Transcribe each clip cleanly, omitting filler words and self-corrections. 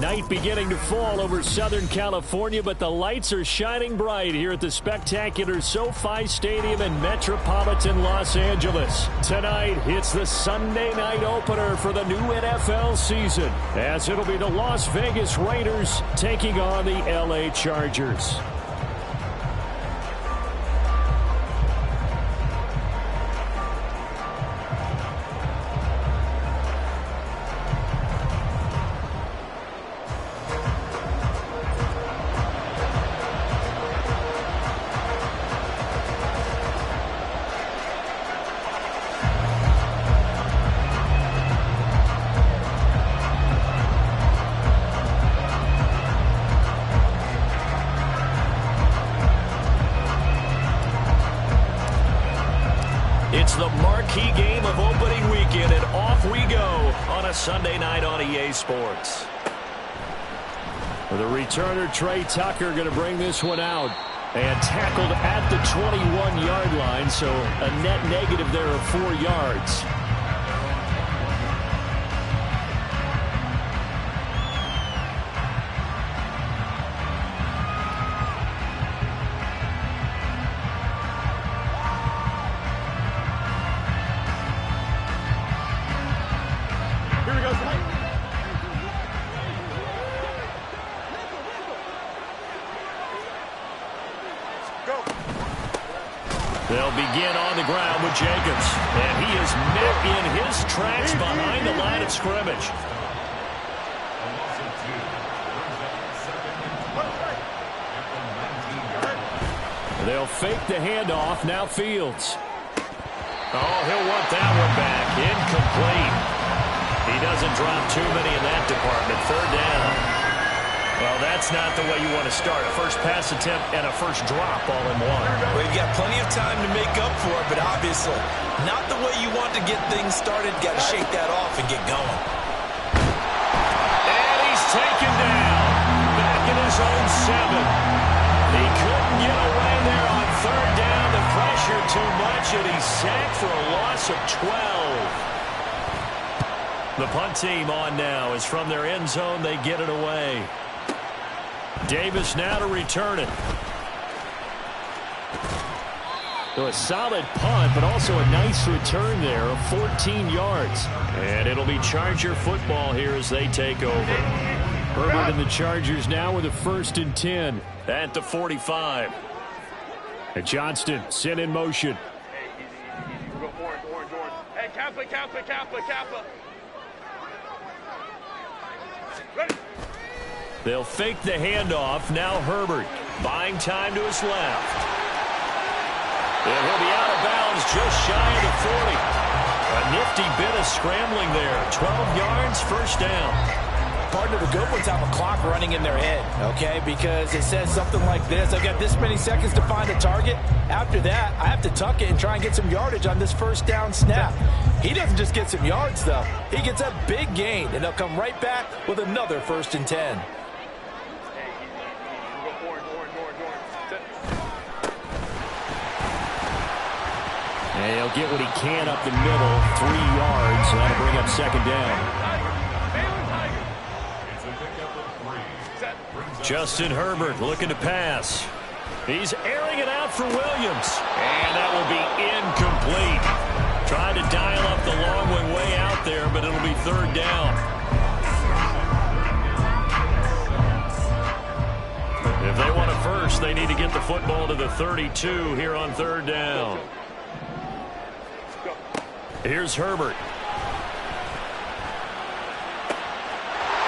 Night beginning to fall over Southern California, but the lights are shining bright here at the spectacular SoFi Stadium in metropolitan Los Angeles. Tonight, it's the Sunday night opener for the new NFL season, as it'll be the Las Vegas Raiders taking on the LA Chargers. It's the marquee game of opening weekend, and off we go on a Sunday night on EA Sports. The returner, Trey Tucker, going to bring this one out. And tackled at the 21-yard line, so a net negative there of 4 yards. They'll begin on the ground with Jacobs. And he is met in his tracks behind the line of scrimmage. They'll fake the handoff. Now Fields. Oh, he'll want that one back. Incomplete. He doesn't drop too many in that department. Third down. Well, that's not the way you want to start. A first pass attempt and a first drop all in one. Well, you've got plenty of time to make up for it, but obviously not the way you want to get things started. Got to shake that off and get going. And he's taken down. Back in his own 7. He couldn't get away there on third down. The pressure too much, and he's sacked for a loss of 12. The punt team on now is from their end zone. They get it away. Davis now to return it. So a solid punt, but also a nice return there of 14 yards. And it'll be Charger football here as they take over. Herbert and the Chargers now with a 1st and 10 at the 45. And Johnston sent in motion. Hey, easy. We'll go orange. Hey, Kappa. Ready. They'll fake the handoff. Now Herbert buying time to his left. And he'll be out of bounds just shy of the 40. A nifty bit of scrambling there. 12 yards, first down. Partner, the good ones have a clock running in their head, okay? Because it says something like this. I've got this many seconds to find a target. After that, I have to tuck it and try and get some yardage on this first down snap. He doesn't just get some yards, though. He gets a big gain, and they'll come right back with another 1st and 10. And he'll get what he can up the middle, 3 yards, and that'll bring up second down. Justin Herbert looking to pass. He's airing it out for Williams. And that will be incomplete. Trying to dial up the long one way out there, but it'll be third down. If they want a first, they need to get the football to the 32 here on third down. Here's Herbert.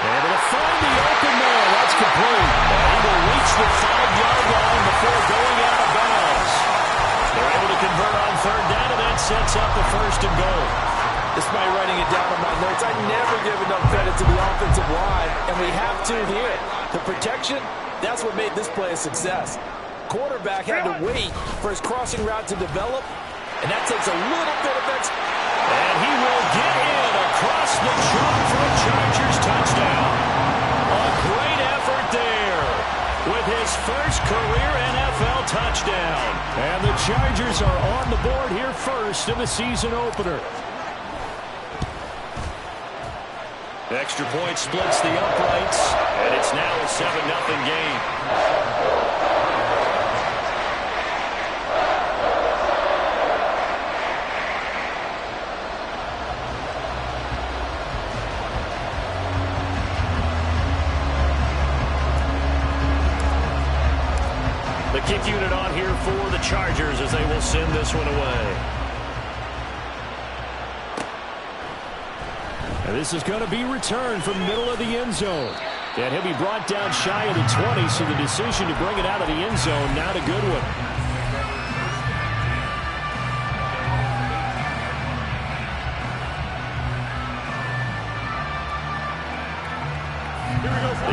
Able to find the open man. That's complete. And he will reach the 5-yard line before going out of bounds. They're able to convert on third down, and that sets up the 1st and goal. Despite writing it down on my notes, I never give enough credit to the offensive line, and we have to here. The protection, that's what made this play a success. Quarterback had to wait for his crossing route to develop, and that takes a little bit of extra. And he will get in across the chalk for a Chargers touchdown. A great effort there with his first career NFL touchdown. And the Chargers are on the board here first in the season opener. Extra point splits the uprights, and it's now a 7-0 game. The kick unit on here for the Chargers as they will send this one away. And this is going to be returned from middle of the end zone. And he'll be brought down shy of the 20, so the decision to bring it out of the end zone, not a good one.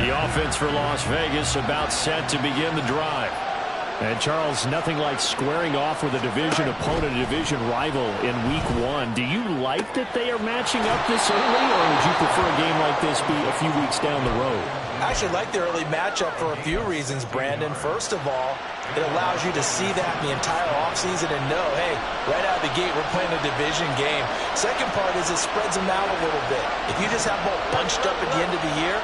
The offense for Las Vegas about set to begin the drive. And, Charles, nothing like squaring off with a division opponent, a division rival in Week 1. Do you like that they are matching up this early, or would you prefer a game like this be a few weeks down the road? I actually like the early matchup for a few reasons, Brandon. First of all, it allows you to see that in the entire offseason and know, hey, right out of the gate, we're playing a division game. Second part is it spreads them out a little bit. If you just have them all bunched up at the end of the year,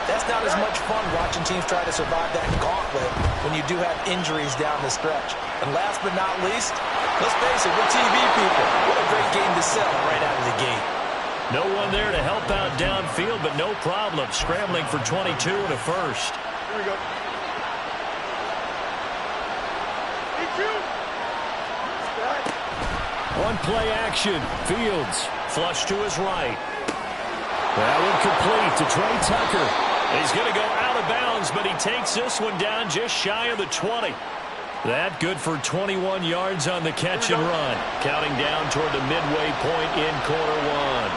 that's not as much fun watching teams try to survive that gauntlet when you do have injuries down the stretch. And last but not least, let's face it, we're TV people. What a great game to sell right out of the gate. No one there to help out downfield, but no problem. Scrambling for 22 and a first. Here we go. On play action, Fields. Flush to his right. That one complete to Trey Tucker. He's going to go out of bounds, but he takes this one down just shy of the 20. That good for 21 yards on the catch and run. Counting down toward the midway point in quarter one.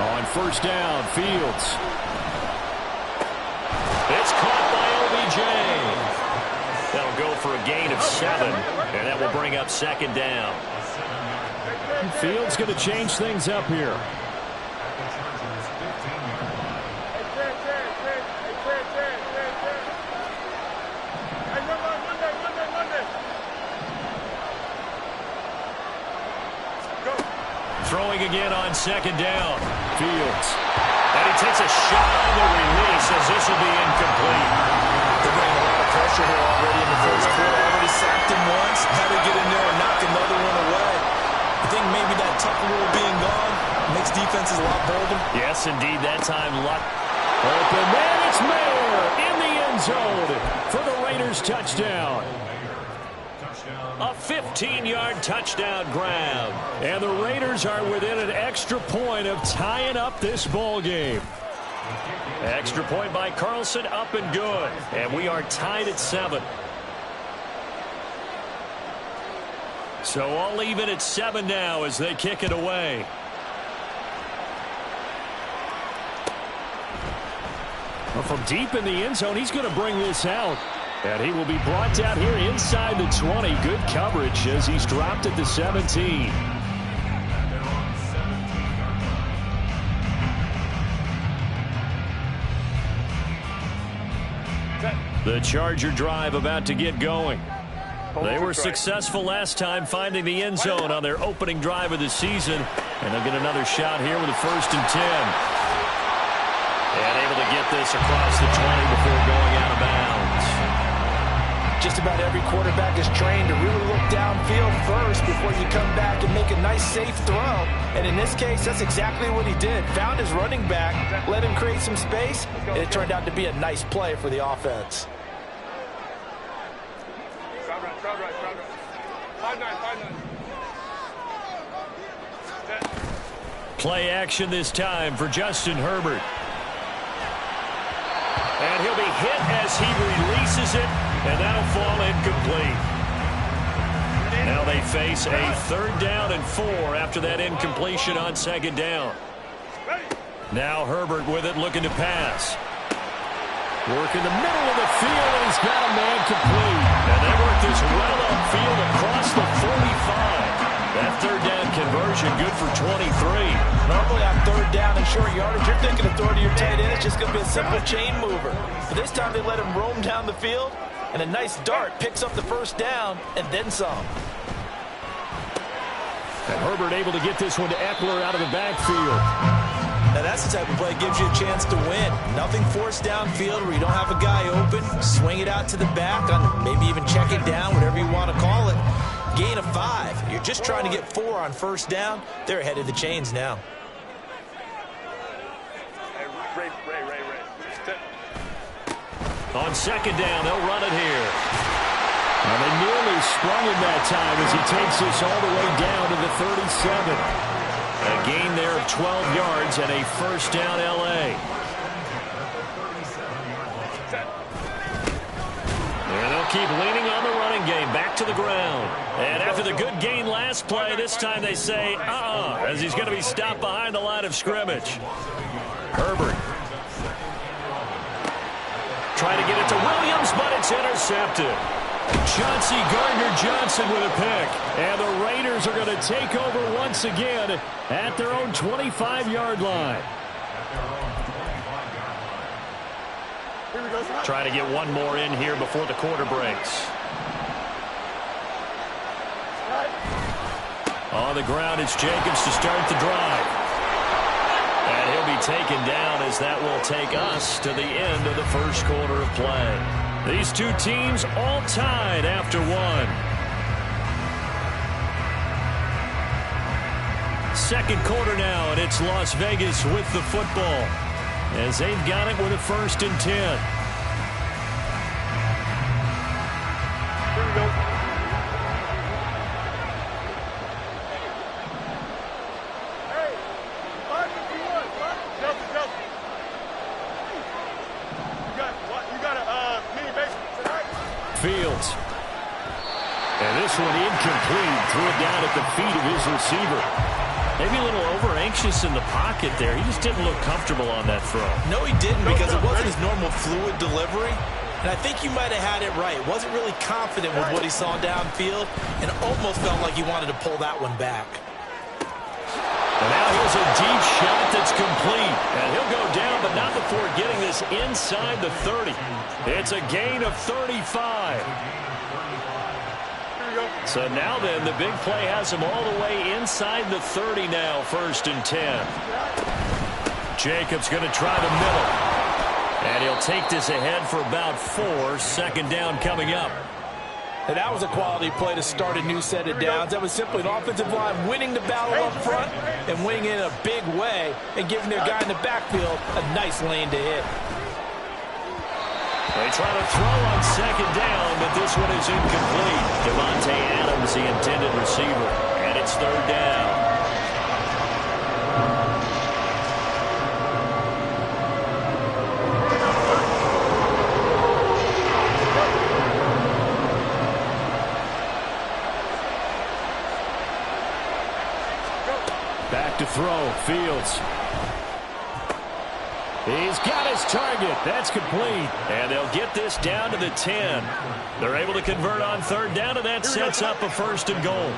On first down, Fields. It's caught by OBJ. That'll go for a gain of 7, and that will bring up second down. Fields going to change things up here. Throwing again on second down. Fields. And he takes a shot on the release as this will be incomplete. They're bringing a lot of pressure here already in the first quarter. Already sacked him once. Had to get in there and knock another one away. I think maybe that Tucker rule being gone makes defenses a lot bolder. Yes, indeed. That time, luck. Open man, it's Mayer in the end zone for the Raiders touchdown. A 15-yard touchdown grab. And the Raiders are within an extra point of tying up this ball game. Extra point by Carlson, up and good. And we are tied at 7. So all even at 7 now as they kick it away. Well, from deep in the end zone, he's going to bring this out. And he will be brought down here inside the 20. Good coverage as he's dropped at the 17. The Charger drive about to get going. They were successful last time finding the end zone on their opening drive of the season. And they'll get another shot here with a 1st and 10. And able to get this across the 20 before going out of bounds. Just about every quarterback is trained to really look downfield first before you come back and make a nice, safe throw. And in this case, that's exactly what he did. Found his running back, let him create some space, and it turned out to be a nice play for the offense. Play action this time for Justin Herbert. And he'll be hit as he releases it, and that'll fall incomplete. Now they face a 3rd down and 4 after that incompletion on 2nd down. Now Herbert with it, looking to pass. Work in the middle of the field, and he's got a man complete. And they work this well upfield across the 45. That 3rd down conversion good for 23. Normally on 3rd down and short yardage, you're thinking of throwing to your tight end. It's just going to be a simple chain mover. But this time they let him roam down the field, and a nice dart picks up the 1st down and then some. And Herbert able to get this one to Eckler out of the backfield. Now that's the type of play that gives you a chance to win. Nothing forced downfield where you don't have a guy open. Swing it out to the back, on maybe even check it down, whatever you want to call it. Gain of 5. You're just trying to get 4 on first down. They're ahead of the chains now. Ray. On second down, they'll run it here. And they nearly sprung him that time as he takes this all the way down to the 37. A gain there of 12 yards and a first down L.A. And they'll keep leaning on the running game. Back to the ground. And after the good gain last play, this time they say, as he's going to be stopped behind the line of scrimmage. Herbert. Trying to get it to Williams, but it's intercepted. Chauncey Gardner-Johnson with a pick. And the Raiders are going to take over once again at their own 25-yard line. Trying to get one more in here before the quarter breaks. On the ground, it's Jacobs to start the drive. And he'll be taken down as that will take us to the end of the first quarter of play. These two teams all tied after one. Second quarter now, and it's Las Vegas with the football as they've got it with a 1st and 10. Here we go. Hey, 551. Chelsea. You got a mini basement tonight? Fields. And this one incomplete. Threw it down at the feet of his receiver. Maybe a little over-anxious in the pocket there. He just didn't look comfortable on that throw. No, he didn't, because it wasn't his normal fluid delivery. And I think you might have had it right. Wasn't really confident with what he saw downfield and almost felt like he wanted to pull that one back. And now here's a deep shot that's complete. And he'll go down, but not before getting this inside the 30. It's a gain of 35. So now then, the big play has him all the way inside the 30 now, 1st and 10. Jacobs going to try the middle. And he'll take this ahead for about 4. Second down coming up. And that was a quality play to start a new set of downs. That was simply an offensive line winning the battle up front and winning in a big way and giving their guy in the backfield a nice lane to hit. They try to throw on second down, but this one is incomplete. Devontae Adams, the intended receiver, and it's 3rd down. Back to throw. Fields. He's got his target. That's complete. And they'll get this down to the 10. They're able to convert on 3rd down, and that sets up a 1st and goal.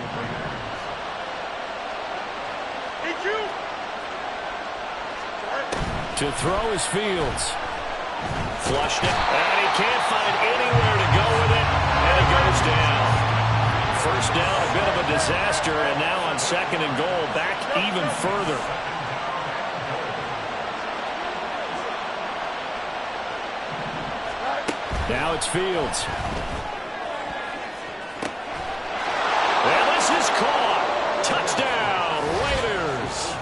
To throw is Fields. Flushed it, and he can't find anywhere to go with it, and it goes down. First down, a bit of a disaster, and now on 2nd and goal, back even further. Now it's Fields. And this is caught. Touchdown, Raiders.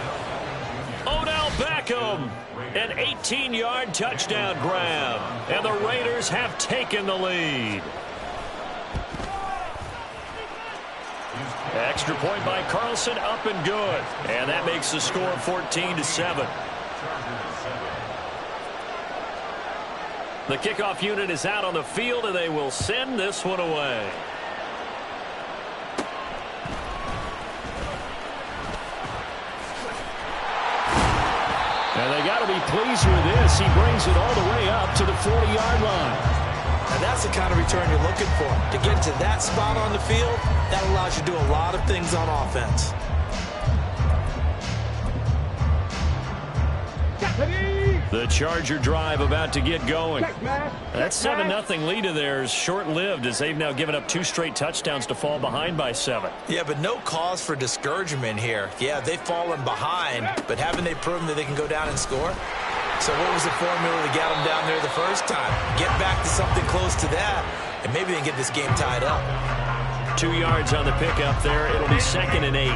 Odell Beckham, an 18-yard touchdown grab. And the Raiders have taken the lead. Extra point by Carlson, up and good. And that makes the score 14-7. The kickoff unit is out on the field, and they will send this one away. And they got to be pleased with this. He brings it all the way up to the 40-yard line. And that's the kind of return you're looking for. To get to that spot on the field, that allows you to do a lot of things on offense. The Charger drive about to get going. That 7-0 lead of theirs short-lived as they've now given up 2 straight touchdowns to fall behind by 7. Yeah, but no cause for discouragement here. Yeah, they've fallen behind, but haven't they proven that they can go down and score? So what was the formula to get them down there the first time? Get back to something close to that, and maybe they can get this game tied up. 2 yards on the pickup there. It'll be 2nd and 8.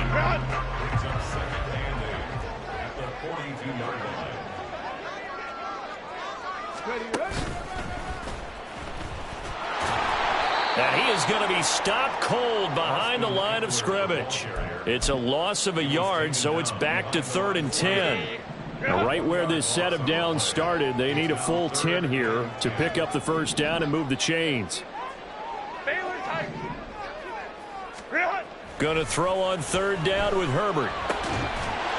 And he is going to be stopped cold behind the line of scrimmage. It's a loss of a yard, so it's back to 3rd and 10. Now, right where this set of downs started, they need a full 10 here to pick up the first down and move the chains. Going to throw on 3rd down with Herbert.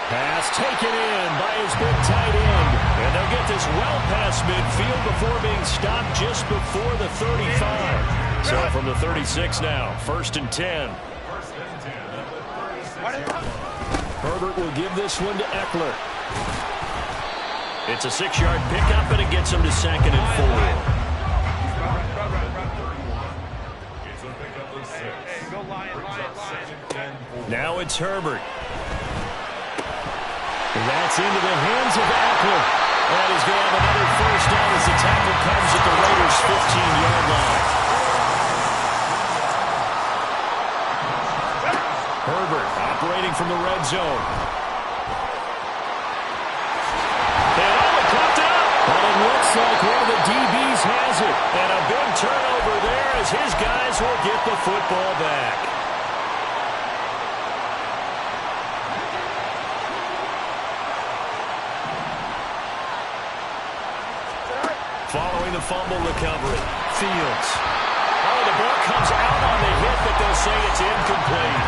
Pass taken in by his big tight end. And they'll get this well past midfield before being stopped just before the 35. So from the 36 now, 1st and 10. Herbert will give this one to Eckler. It's a 6-yard pickup, and it gets him to 2nd and 4. Now it's Herbert. That's into the hands of Eckler. And he's going to have another first down as the tackle comes at the Raiders' 15-yard line. Herbert operating from the red zone. And he caught it up. But it looks like one of the DBs has it. And a big turnover there as his guys will get the football back. Following the fumble recovery, Fields. Oh, the ball comes out on the hit, but they'll say it's incomplete.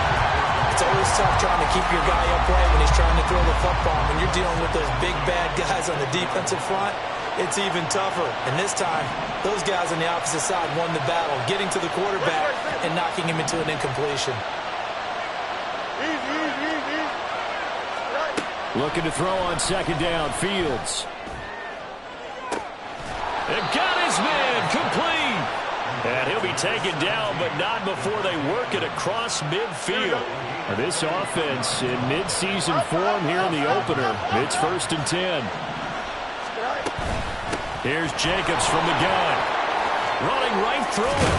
It's always tough trying to keep your guy upright when he's trying to throw the football. When you're dealing with those big, bad guys on the defensive front, it's even tougher. And this time, those guys on the opposite side won the battle, getting to the quarterback and knocking him into an incompletion. Looking to throw on 2nd down, Fields. And got his man complete. And he'll be taken down, but not before they work it across midfield. This offense in midseason form here in the opener. It's 1st and 10. Here's Jacobs from the gun. Running right through it.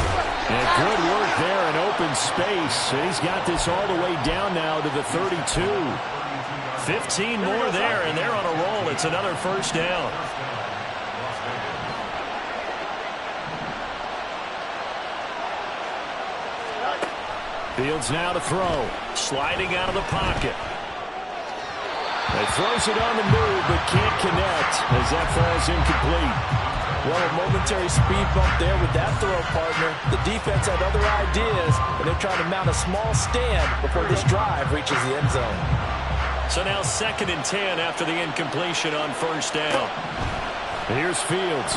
And good work there in open space. And he's got this all the way down now to the 32. 15 more there, and they're on a roll. It's another first down. Fields now to throw. Sliding out of the pocket. He throws it on the move, but can't connect as that falls incomplete. Well, a momentary speed bump there with that throw, partner. The defense had other ideas, and they're trying to mount a small stand before this drive reaches the end zone. So now 2nd and 10 after the incompletion on 1st down. Here's Fields.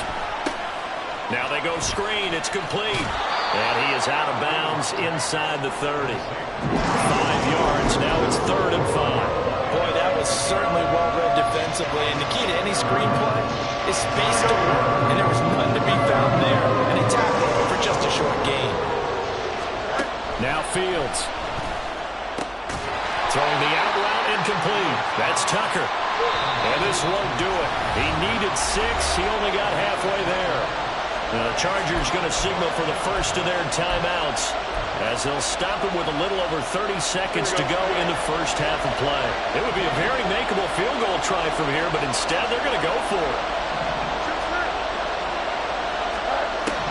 Now they go screen. It's complete. And he is out of bounds inside the 30. 5 yards. Now it's 3rd and 5. Boy, that was certainly well read defensively. And the key to any screen play is space to work. And there was none to be found there. And he tackled for just a short gain. Now Fields. Throwing the out route incomplete. That's Tucker. And this won't do it. He needed 6. He only got halfway there. The Chargers going to signal for the first of their timeouts as they'll stop him with a little over 30 seconds to go in the first half of play. It would be a very makeable field goal try from here, but instead they're going to go for it.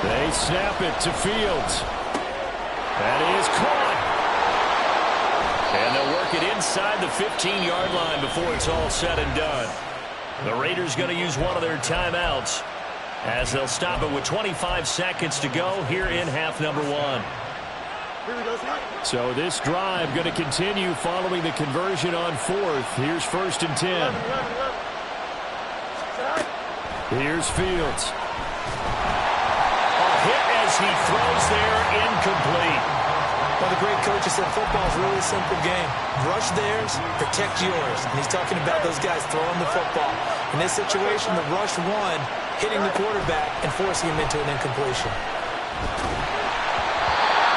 They snap it to Fields. That is caught. And they'll work it inside the 15-yard line before it's all said and done. The Raiders going to use one of their timeouts as they'll stop it with 25 seconds to go here in half number 1. So this drive going to continue following the conversion on 4th. Here's 1st and 10. Here's Fields. A hit as he throws there, incomplete. Well, the great coach has said football is really a simple game. Rush theirs, protect yours. And he's talking about those guys throwing the football. In this situation, the rush one, hitting the quarterback and forcing him into an incompletion.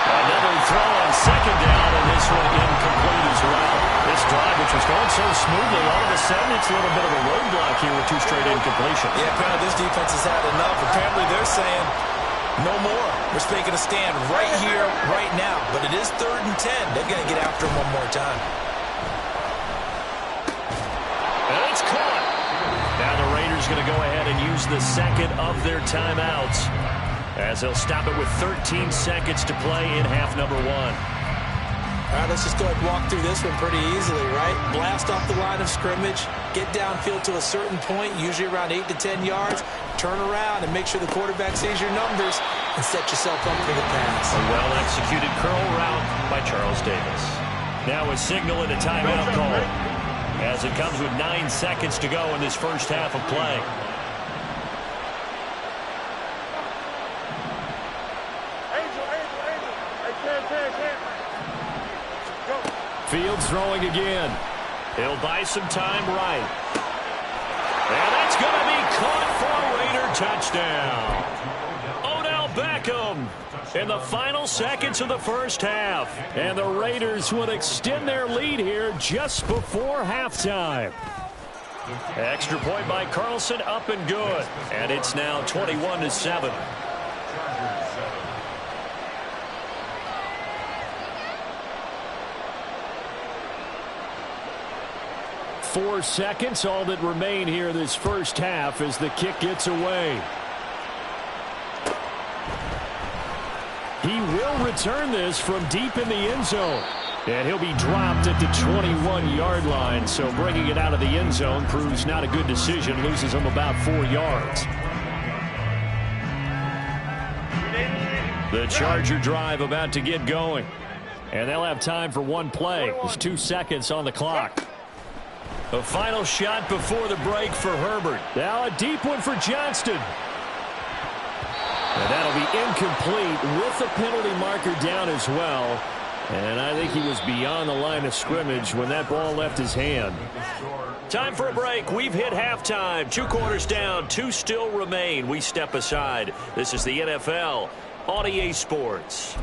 Another throw on second down, and this one incomplete as well. This drive, which was going so smoothly, all of a sudden it's a little bit of a roadblock here with 2 straight incompletions. Yeah, apparently this defense has had enough. Apparently they're saying, no more. We're making a stand right here, right now. But it is 3rd and 10. They're going to get after him one more time. And it's caught. Now the Raiders going to go ahead and use the second of their timeouts, as they'll stop it with 13 seconds to play in half number 1. All right, let's just go ahead and walk through this one pretty easily, right? Blast off the line of scrimmage, get downfield to a certain point, usually around 8 to 10 yards, turn around and make sure the quarterback sees your numbers and set yourself up for the pass. A well-executed curl route by Charles Davis. Now a signal and a timeout call, as it comes with 9 seconds to go in this first half of play. Fields throwing again. He'll buy some time right. And that's going to be caught for a Raider touchdown. Odell Beckham in the final seconds of the first half. And the Raiders would extend their lead here just before halftime. Extra point by Carlson, up and good. And it's now 21-7. 4 seconds, all that remain here this first half as the kick gets away. He will return this from deep in the end zone. And he'll be dropped at the 21-yard line, so bringing it out of the end zone proves not a good decision, loses him about 4 yards. The Charger drive about to get going. And they'll have time for one play. There's 2 seconds on the clock. A final shot before the break for Herbert. Now a deep one for Johnston. And that'll be incomplete with the penalty marker down as well. And I think he was beyond the line of scrimmage when that ball left his hand. Time for a break. We've hit halftime. 2 quarters down. 2 still remain. We step aside. This is the NFL on EA Sports.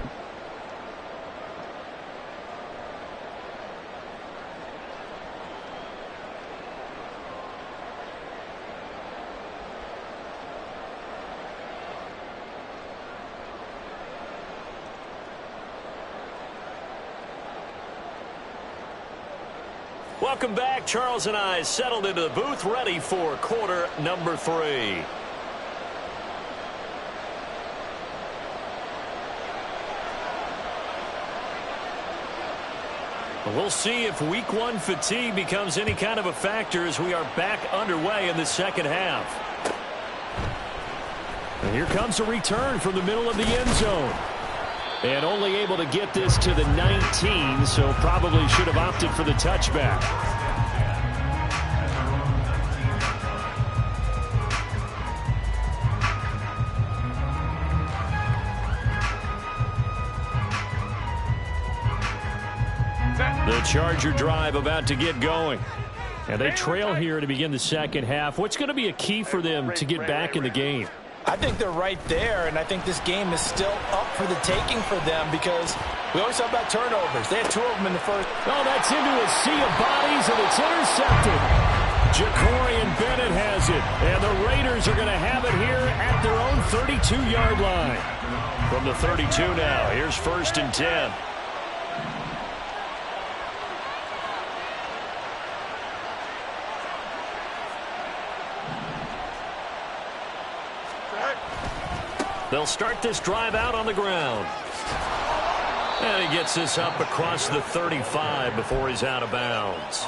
Welcome back. Charles and I settled into the booth, ready for quarter number 3. We'll see if week 1 fatigue becomes any kind of a factor as we are back underway in the second half. And here comes a return from the middle of the end zone. And only able to get this to the 19, so probably should have opted for the touchback. The Charger drive about to get going. And they trail here to begin the second half. What's going to be a key for them to get back in the game? I think they're right there, and I think this game is still up for the taking for them because we always talk about turnovers. They had 2 of them in the first. Oh, that's into a sea of bodies, and it's intercepted. Jacorian Bennett has it, and the Raiders are going to have it here at their own 32-yard line. From the 32 now, here's 1st and 10. They'll start this drive out on the ground. And he gets this up across the 35 before he's out of bounds.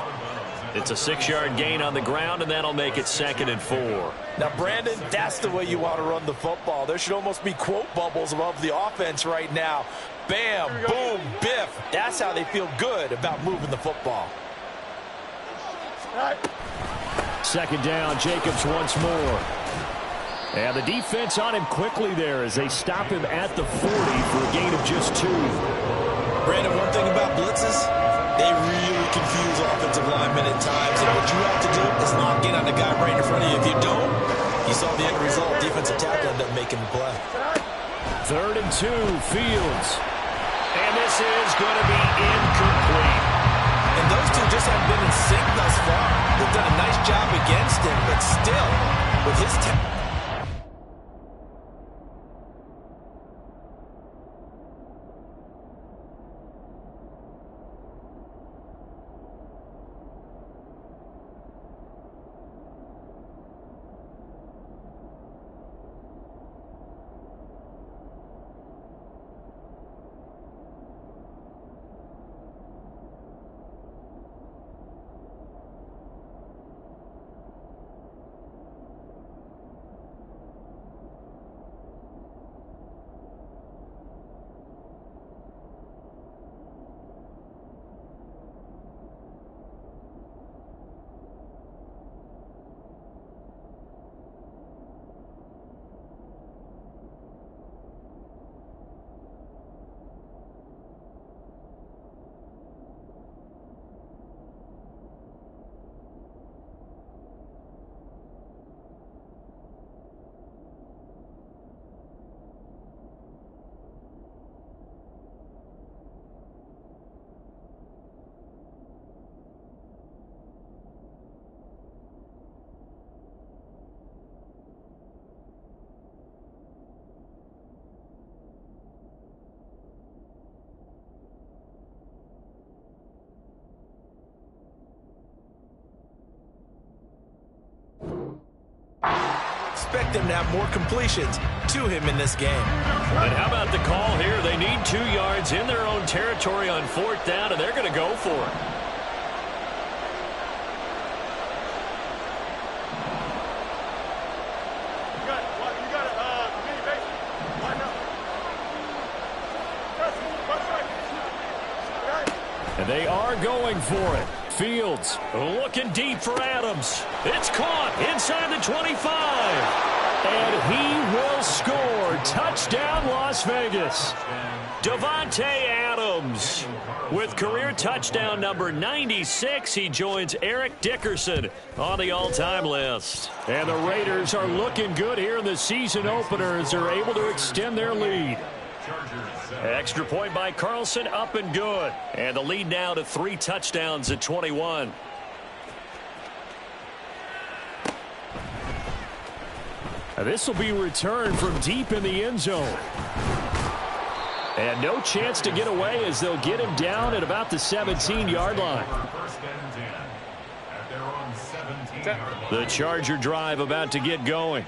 It's a 6-yard gain on the ground, and that'll make it 2nd and 4. Now, Brandon, that's the way you want to run the football. There should almost be quote bubbles above the offense right now. Bam, boom, biff. That's how they feel good about moving the football. 2nd down, Jacobs once more. And the defense on him quickly there as they stop him at the 40 for a gain of just 2. Brandon, one thing about blitzes, They really confuse offensive linemen at times, and what you have to do is lock in on the guy right in front of you. If you don't, you saw the end result. Defensive tackle ended up making the play. 3rd and 2, Fields. And this is going to be incomplete. And those two just haven't been in sync thus far. They've done a nice job against him, but still, with his expect them to have more completions to him in this game. And how about the call here? They need 2 yards in their own territory on 4th down, and they're going to go for it. And they are going for it. Fields looking deep for Adams. It's caught inside the 25. And he will score. Touchdown, Las Vegas. Davante Adams with career touchdown number 96. He joins Eric Dickerson on the all-time list. And the Raiders are looking good here in the season opener as they're able to extend their lead. Extra point by Carlson, up and good. And the lead now to 3 touchdowns at 21. This will be returned from deep in the end zone. And no chance to get away as they'll get him down at about the 17-yard line. The Charger drive about to get going.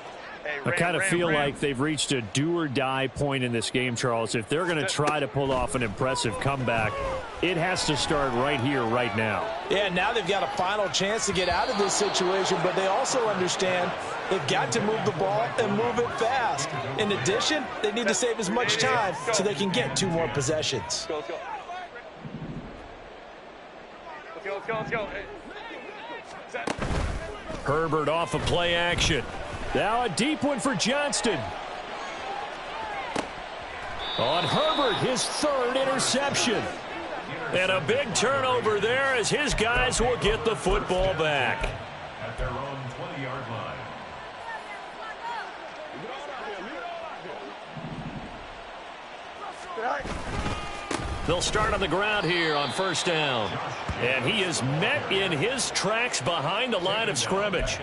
I kind of feel like they've reached a do-or-die point in this game, Charles. If they're going to try to pull off an impressive comeback, it has to start right here, right now. Yeah, now they've got a final chance to get out of this situation, but they also understand they've got to move the ball and move it fast. In addition, they need to save as much time so they can get 2 more possessions. Let's go. Herbert off of play action. Now a deep one for Johnston. On Herbert, his 3rd interception. And a big turnover there as his guys will get the football back. At their own 20-yard line. They'll start on the ground here on 1st down. And he is met in his tracks behind the line of scrimmage.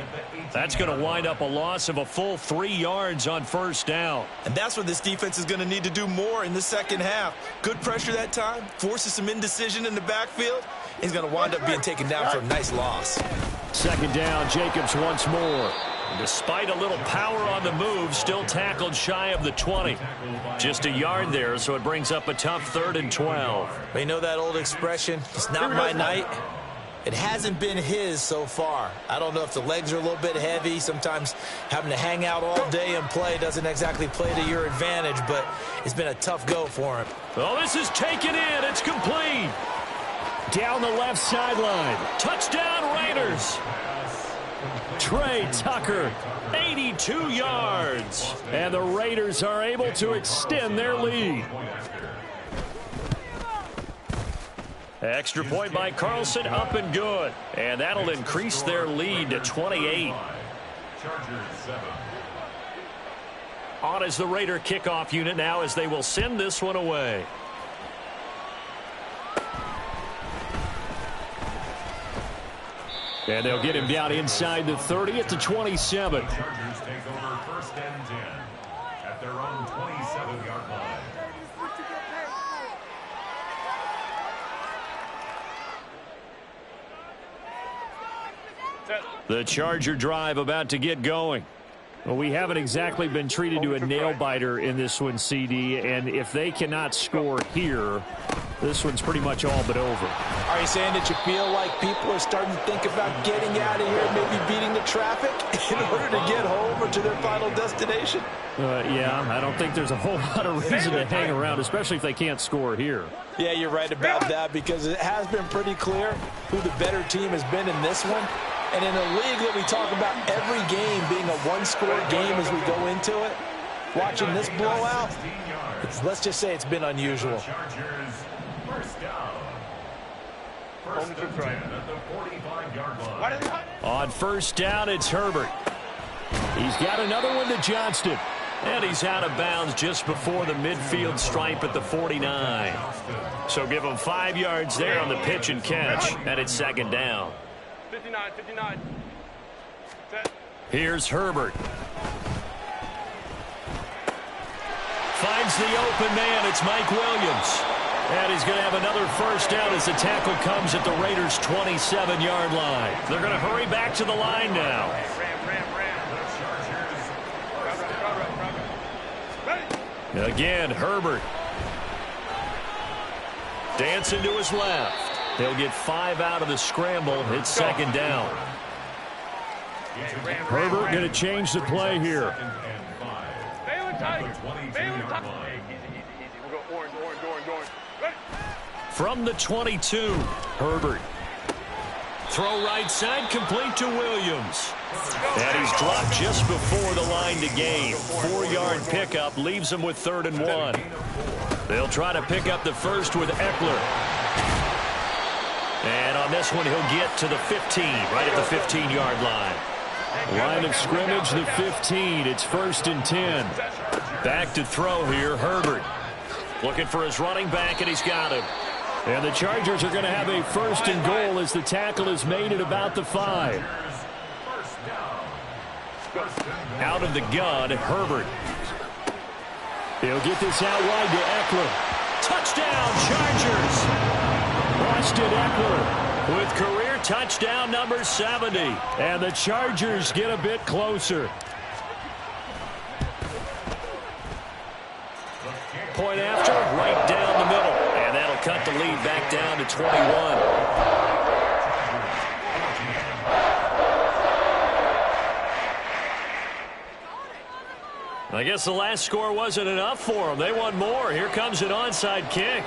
That's going to wind up a loss of a full 3 yards on 1st down. And that's what this defense is going to need to do more in the second half. Good pressure that time, forces some indecision in the backfield. He's going to wind up being taken down for a nice loss. 2nd down, Jacobs once more. Despite a little power on the move, still tackled shy of the 20. Just a yard there, so it brings up a tough 3rd and 12. They know that old expression, it's not my night. It hasn't been his so far. I don't know if the legs are a little bit heavy. Sometimes having to hang out all day and play doesn't exactly play to your advantage, but it's been a tough go for him. Oh, this is taken in. It's complete. Down the left sideline. Touchdown, Raiders. Trey Tucker, 82 yards. And the Raiders are able to extend their lead. Extra point by Carlson, up and good. And that'll increase their lead to 28. Chargers 7. On is the Raider kickoff unit now as they will send this one away. And they'll get him down inside the 30 at the 27. Chargers take over 1st and 10 at their own 27-yard line. The Charger drive about to get going. Well, we haven't exactly been treated to a nail-biter in this one, CD, and if they cannot score here, this one's pretty much all but over. Are you saying that you feel like people are starting to think about getting out of here, maybe beating the traffic in order to get home or to their final destination? Yeah, I don't think there's a whole lot of reason to hang around, especially if they can't score here. Yeah, you're right about that because it has been pretty clear who the better team has been in this one. And in a league that we talk about every game being a one-score game as we go into it, watching this blowout, let's just say it's been unusual. Chargers 1st down. 1st and 10 at the 45-yard line. On 1st down, it's Herbert. He's got another one to Johnston. And he's out of bounds just before the midfield stripe at the 49. So give him 5 yards there on the pitch and catch, and it's 2nd down. 59. Here's Herbert. Finds the open man. It's Mike Williams. And he's going to have another 1st down as the tackle comes at the Raiders' 27-yard line. They're going to hurry back to the line now. Again, Herbert. Dancing to his left. They'll get 5 out of the scramble. It's 2nd down. Herbert going to change the play here. From the 22, Herbert. Throw right side, complete to Williams. And he's dropped just before the line to gain. 4-yard pickup leaves him with 3rd and 1. They'll try to pick up the first with Eckler. And on this one, he'll get to the 15, right at the 15-yard line. Line of scrimmage, the 15. It's 1st and 10. Back to throw here, Herbert. Looking for his running back, and he's got him. And the Chargers are going to have a 1st and goal as the tackle is made at about the 5. Out of the gun, Herbert. He'll get this out wide to Eckler. Touchdown, Chargers! Austin Eckler with career touchdown number 70. And the Chargers get a bit closer. Point after, right down the middle. And that'll cut the lead back down to 21. I guess the last score wasn't enough for them. They want more. Here comes an onside kick.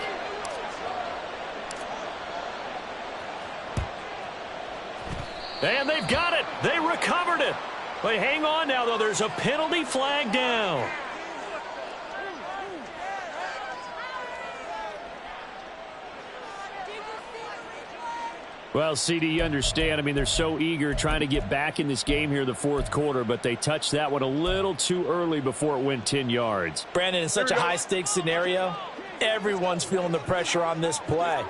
And they've got it. They recovered it. But hang on now, though. There's a penalty flag down. Well, CD, you understand. I mean, they're so eager trying to get back in this game here in the 4th quarter, but they touched that one a little too early before it went 10 yards. Brandon, in such a high-stakes scenario, everyone's feeling the pressure on this play.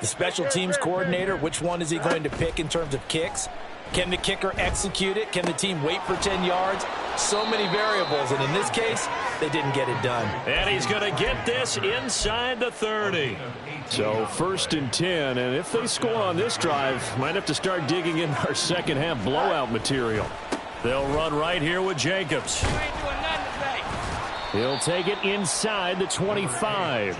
The special teams coordinator, which one is he going to pick in terms of kicks? Can the kicker execute it? Can the team wait for 10 yards? So many variables, and in this case, they didn't get it done. And he's going to get this inside the 30. So 1st and 10, and if they score on this drive, might have to start digging in our second half blowout material. They'll run right here with Jacobs. He'll take it inside the 25.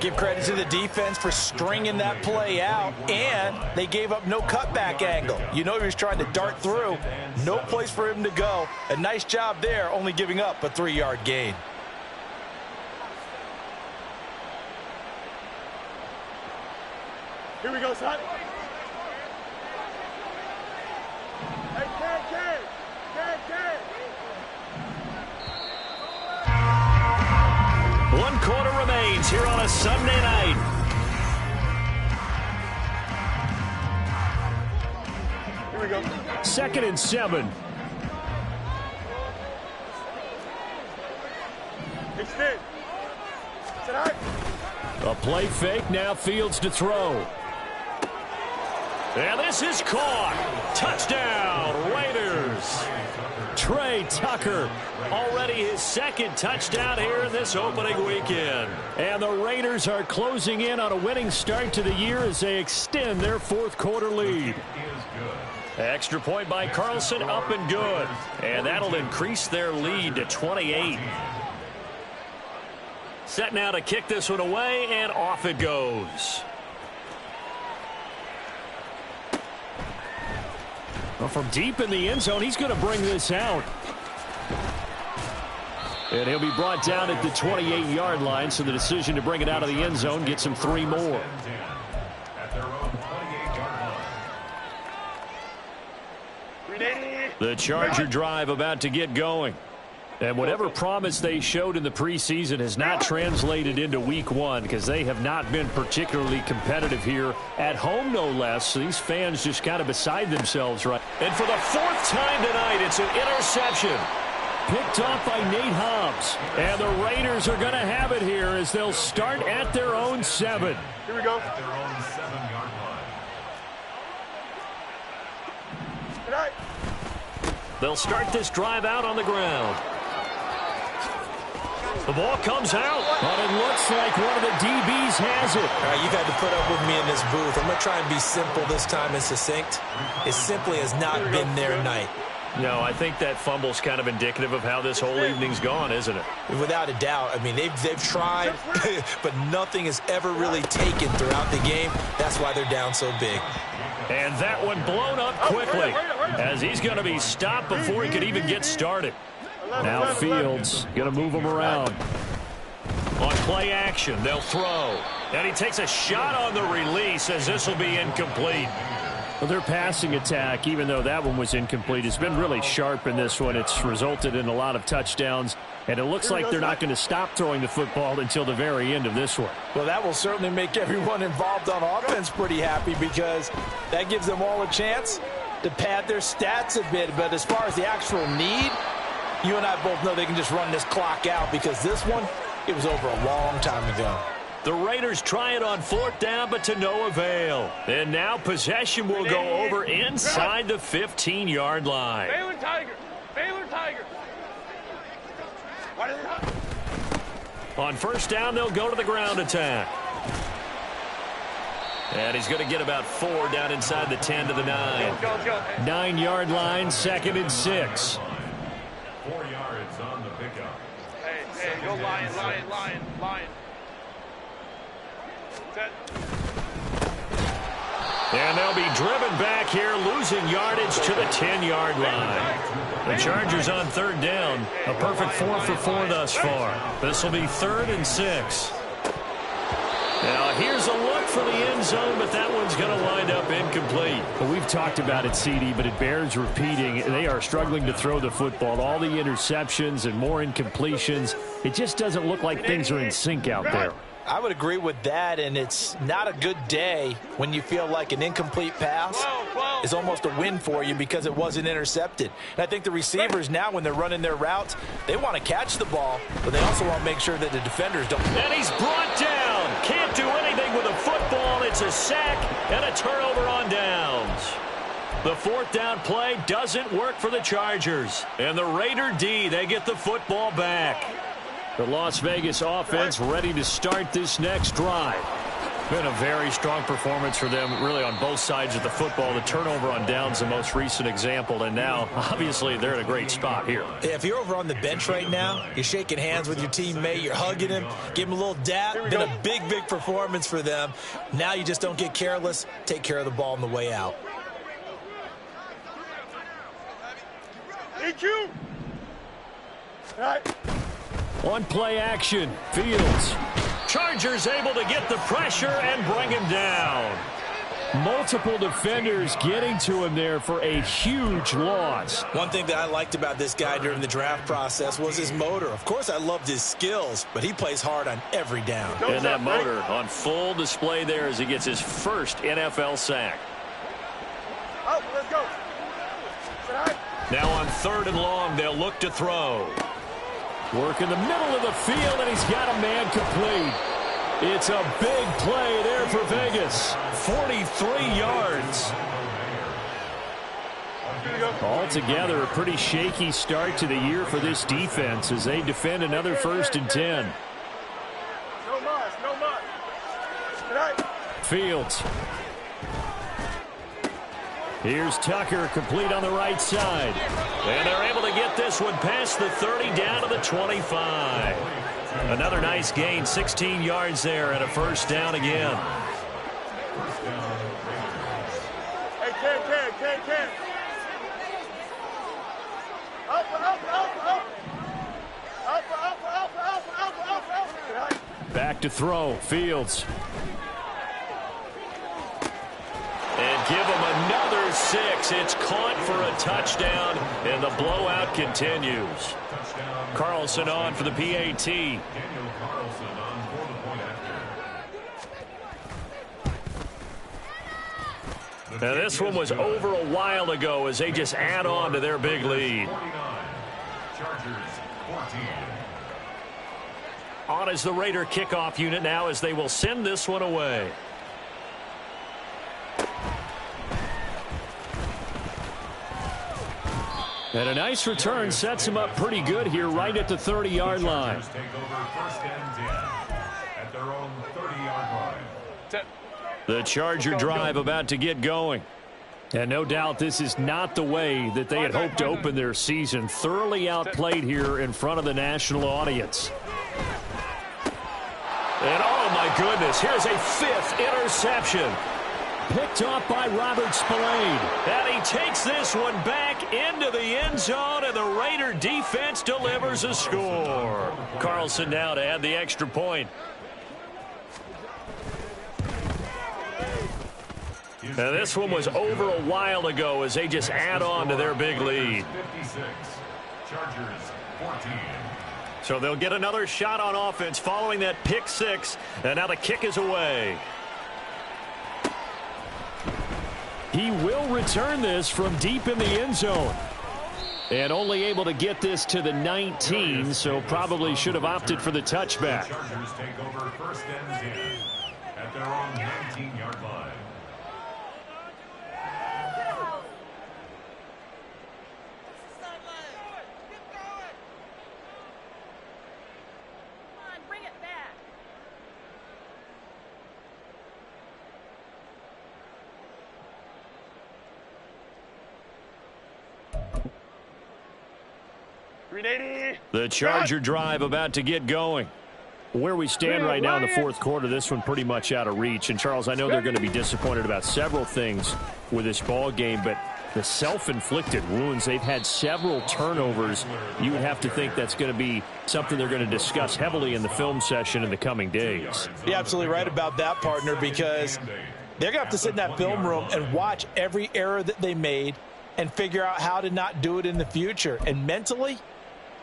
Give credit to the defense for stringing that play out, and they gave up no cutback angle. You know he was trying to dart through. No place for him to go. A nice job there, only giving up a 3-yard gain. Here we go, son. Hey, One quarter remains here on a Sunday night. we go. 2nd and 7. Extend. Tonight. A play fake. Now Fields to throw. And this is caught. Touchdown, Raiders. Trey Tucker, already his 2nd touchdown here in this opening weekend. And the Raiders are closing in on a winning start to the year as they extend their 4th quarter lead. Extra point by Carlson, up and good. And that'll increase their lead to 28. Set now to kick this one away, and off it goes. Well, from deep in the end zone, he's going to bring this out. And he'll be brought down at the 28-yard line, so the decision to bring it out of the end zone gets him 3 more. The Charger drive about to get going. And whatever promise they showed in the preseason has not translated into week 1 because they have not been particularly competitive here at home, no less. So these fans just kind of beside themselves, right? And for the 4th time tonight, it's an interception. Picked off by Nate Hobbs. And the Raiders are going to have it here as they'll start at their own 7. Here we go. At their own 7-yard line. Tonight. They'll start this drive out on the ground. The ball comes out. But it looks like one of the DBs has it. All right, you've had to put up with me in this booth. I'm going to try and be simple this time and succinct. It simply has not been their night. No, I think that fumble's kind of indicative of how this whole evening's gone, isn't it? Without a doubt. I mean, they've tried, but nothing has ever really taken throughout the game. That's why they're down so big. And that one blown up quickly as he's going to be stopped before he could even get started. Now Fields going to move him around. On play action, they'll throw. And he takes a shot on the release as this will be incomplete. Well, their passing attack, even though that one was incomplete, has been really sharp in this one. It's resulted in a lot of touchdowns, and it looks like they're not going to stop throwing the football until the very end of this one. Well, that will certainly make everyone involved on offense pretty happy because that gives them all a chance to pad their stats a bit. But as far as the actual need, you and I both know they can just run this clock out because this one, it was over a long time ago. The Raiders try it on 4th down, but to no avail. And now possession will go over inside the 15-yard line. Baylor Tiger. Baylor Tiger. On 1st down, they'll go to the ground attack. And he's going to get about 4 down inside the 10 to the 9. Let's go, let's go. 9-yard line, 2nd and 6. 4 yards on the pickup. Hey, go Lion, Lion, Lion, Lion. Set. And they'll be driven back here, losing yardage to the 10-yard line. The Chargers on 3rd down. A perfect 4 for 4 thus far. This will be 3rd and 6. Now here's a look for the end zone, but that one's going to wind up incomplete. Well, we've talked about it, CD, but it bears repeating. They are struggling to throw the football. All the interceptions and more incompletions. It just doesn't look like things are in sync out there. I would agree with that, and it's not a good day when you feel like an incomplete pass is almost a win for you because it wasn't intercepted. And I think the receivers now, when they're running their routes, they want to catch the ball, but they also want to make sure that the defenders don't. And he's brought down. Can't do anything with a football. It's a sack and a turnover on downs. The 4th down play doesn't work for the Chargers. And the Raider D, they get the football back. The Las Vegas offense ready to start this next drive. Been a very strong performance for them, really, on both sides of the football. The turnover on downs, the most recent example, and now, obviously, they're in a great spot here. If you're over on the bench right now, you're shaking hands with your teammate, you're hugging him, give him a little dap. Been a big, big performance for them. Now you just don't get careless. Take care of the ball on the way out. EQ. All right. On play action, Fields. Chargers able to get the pressure and bring him down. Multiple defenders getting to him there for a huge loss. One thing that I liked about this guy during the draft process was his motor. Of course, I loved his skills, but he plays hard on every down. And that motor on full display there as he gets his first NFL sack. Oh, let's go. Now on 3rd and long, they'll look to throw. Work in the middle of the field, and he's got a man complete. It's a big play there for Vegas. 43 yards. Altogether, a pretty shaky start to the year for this defense as they defend another 1st and 10. Fields. Here's Tucker, complete on the right side. And they're able to get this one past the 30 down to the 25. Another nice gain, 16 yards there and a 1st down again. Hey, Ken. Back to throw. Fields. And give him another 6. It's caught for a touchdown, and the blowout continues. Carlson on for the PAT. Now this one was over a while ago as they just add on to their big lead. On is the Raider kickoff unit now as they will send this one away. And a nice return sets him up pretty good here right at the 30-yard line. The Charger drive about to get going. And no doubt this is not the way that they had hoped to open their season. Thoroughly outplayed here in front of the national audience. And oh my goodness, here's a 5th interception. Picked off by Robert Spillane. And he takes this one back into the end zone, and the Raider defense delivers a score. Carlson now to add the extra point. Now this one was over a while ago as they just add on to their big lead. Chargers 14. So they'll get another shot on offense following that pick 6, and now the kick is away. He will return this from deep in the end zone. And only able to get this to the 19, so probably should have opted for the touchback. Chargers take over 1st and 10 at their own 19-yard line. The Charger drive about to get going. Where we stand right now in the 4th quarter, this one pretty much out of reach. And, Charles, I know they're going to be disappointed about several things with this ball game, but the self-inflicted wounds, they've had several turnovers. You would have to think that's going to be something they're going to discuss heavily in the film session in the coming days. You're absolutely right about that, partner, because they're going to have to sit in that film room and watch every error that they made and figure out how to not do it in the future. And mentally,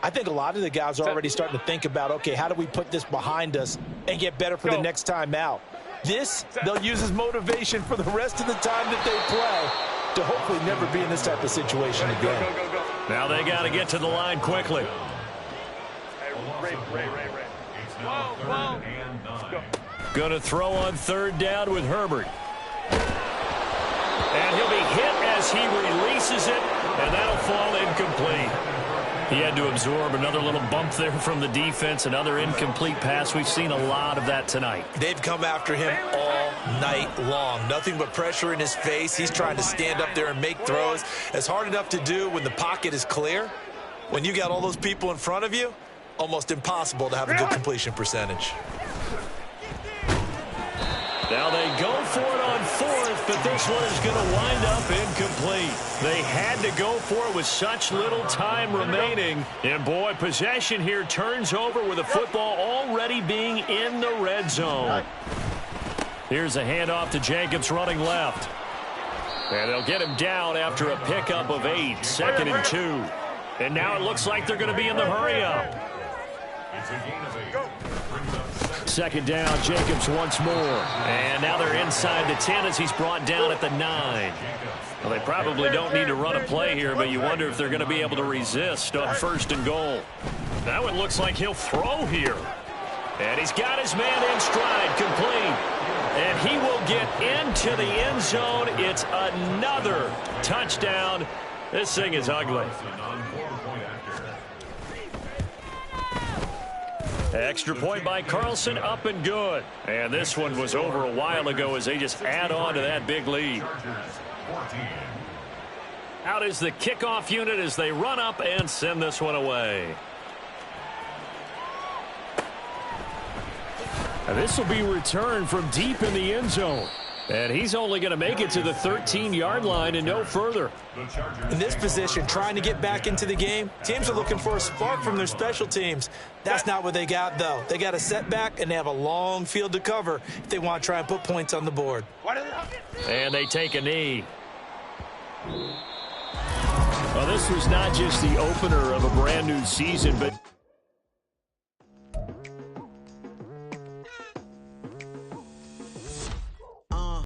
I think a lot of the guys are already starting to think about, okay, how do we put this behind us and get better for the next time out? This, they'll use as motivation for the rest of the time that they play to hopefully never be in this type of situation again. Go. Now they got to get to the line quickly. Ray. Whoa. And 9. Going to throw on 3rd down with Herbert. And he'll be hit as he releases it, and that'll fall incomplete. He had to absorb another little bump there from the defense, another incomplete pass. We've seen a lot of that tonight. They've come after him all night long. Nothing but pressure in his face. He's trying to stand up there and make throws. It's hard enough to do when the pocket is clear. When you got all those people in front of you, almost impossible to have a good completion percentage. Now they go for it on 4th, but this one is going to wind up incomplete. They had to go for it with such little time remaining. And, boy, possession here turns over with the football already being in the red zone. Here's a handoff to Jacobs running left. And they'll get him down after a pickup of 8, 2nd and 2. And now it looks like they're going to be in the hurry-up. It's a gain of 8. 2nd down, Jacobs once more. And now they're inside the 10 as he's brought down at the 9. Well, they probably don't need to run a play here, but you wonder if they're going to be able to resist on 1st and goal. Now it looks like he'll throw here. And he's got his man in stride, complete. And he will get into the end zone. It's another touchdown. This thing is ugly. Extra point by Carlson, up and good. And this one was over a while ago as they just add on to that big lead. Out is the kickoff unit as they run up and send this one away. And this will be returned from deep in the end zone. And he's only going to make it to the 13-yard line and no further. In this position, trying to get back into the game, teams are looking for a spark from their special teams. That's not what they got, though. They got a setback, and they have a long field to cover if they want to try and put points on the board. And they take a knee. Well, this was not just the opener of a brand new season, but